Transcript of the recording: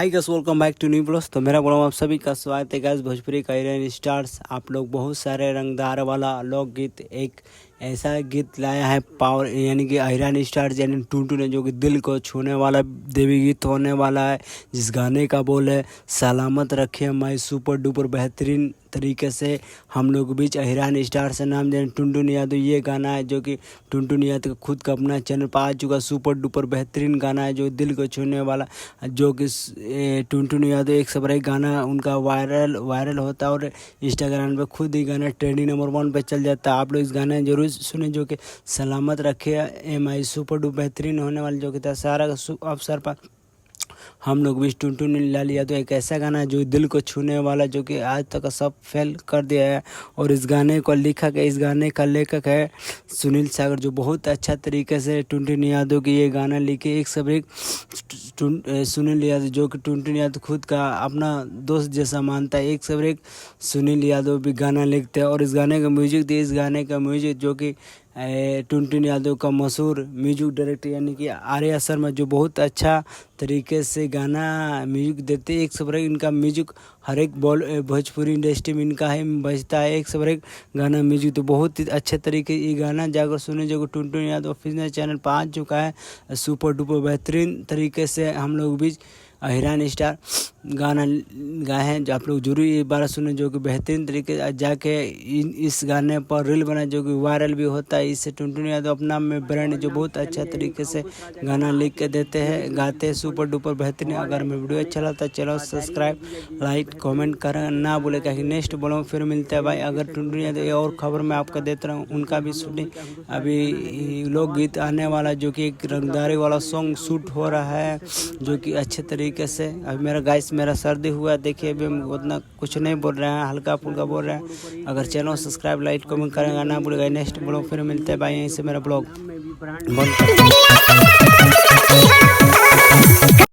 Hi guys, welcome back to new blogs. तो मेरा बोला आप सभी का स्वागत है गाइस भोजपुरी का आयरन स्टार्स। आप लोग बहुत सारे रंगदार वाला लोकगीत, एक ऐसा गीत लाया है पावर यानी कि आयरन स्टार्स यानी टूटू ने, जो कि दिल को छूने वाला देवी गीत होने वाला है। जिस गाने का बोल है सलामत रखे मैं, सुपर डुपर बेहतरीन तरीके से हम लोग बीच अहिरान स्टार से नाम दें टुनटुन यादव। ये गाना है जो कि टुनटुन यादव का खुद का अपना चैनल पर आ चुका। सुपर डुपर बेहतरीन गाना है जो दिल को छूने वाला, जो कि टुनटुन यादव एक सब रही गाना उनका वायरल होता है और इंस्टाग्राम पे खुद ही गाना ट्रेंडिंग नंबर 1 पे चल जाता है। आप लोग इस गाने जरूर सुने जो कि सलामत रखे MI सुपर डुपर बेहतरीन होने वाले, जो कि दशहरा के अवसर पर हम लोग भी टुनटुन लाल यादव एक ऐसा गाना है जो दिल को छूने वाला, जो कि आज तक सब फेल कर दिया है। और इस गाने को लिखा है, इस गाने का लेखक है सुनील सागर, जो बहुत अच्छा तरीके से टुनटुन यादव की ये गाना लिखे। एक सब एक सुनील यादव, जो कि टुनटुन यादव खुद का अपना दोस्त जैसा मानता है। एक सब एक सुनील यादव भी गाना लिखते हैं और इस गाने का म्यूजिक दिए। इस गाने का म्यूजिक जो कि टुनटुन यादव का मशहूर म्यूजिक डायरेक्टर यानी कि आर्या शर्मा, जो बहुत अच्छा तरीके से गाना म्यूजिक देते हैं। एक सब इनका म्यूजिक हर एक भोजपुरी इंडस्ट्री में इनका ही बजता है। एक सब एक गाना म्यूजिक तो बहुत ही अच्छे तरीके ये गाना जाकर सुने, जो कि टुनटुन यादव ऑफिशियल चैनल पर आ चुका है। सुपर डुपर बेहतरीन तरीके से हम लोग बीच अहिरान स्टार गाना गाए हैं, जो आप लोग जरूर ये बार सुने, जो कि बेहतरीन तरीके से जाके इस गाने पर रील बना, जो कि वायरल भी होता है। इससे टुनटुन यादव अपना में ब्रांड जो बहुत अच्छा तरीके से गाना लिख के देते हैं, गाते हैं सुपर डुपर बेहतरीन। अगर मैं वीडियो अच्छा लगता है चलो सब्सक्राइब लाइक कमेंट करना ना भूले, कहीं नेक्स्ट ब्लॉग फिर मिलता है भाई। अगर टुनटुन यादव और खबर मैं आपको देता रहूँ, उनका भी शूटिंग अभी लोकगीत आने वाला, जो कि एक रंगदारी वाला सॉन्ग शूट हो रहा है, जो कि अच्छे तरीके से। अभी मेरा सर्दी हुआ, देखिए अभी हम उतना कुछ नहीं बोल रहे हैं, हल्का फुल्का बोल रहे हैं। अगर चैनल सब्सक्राइब लाइक कमेंट करेंगे ना भूलेगा। नेक्स्ट ब्लॉग फिर मिलते हैं भाई, यहीं से मेरा ब्लॉग बंद कर।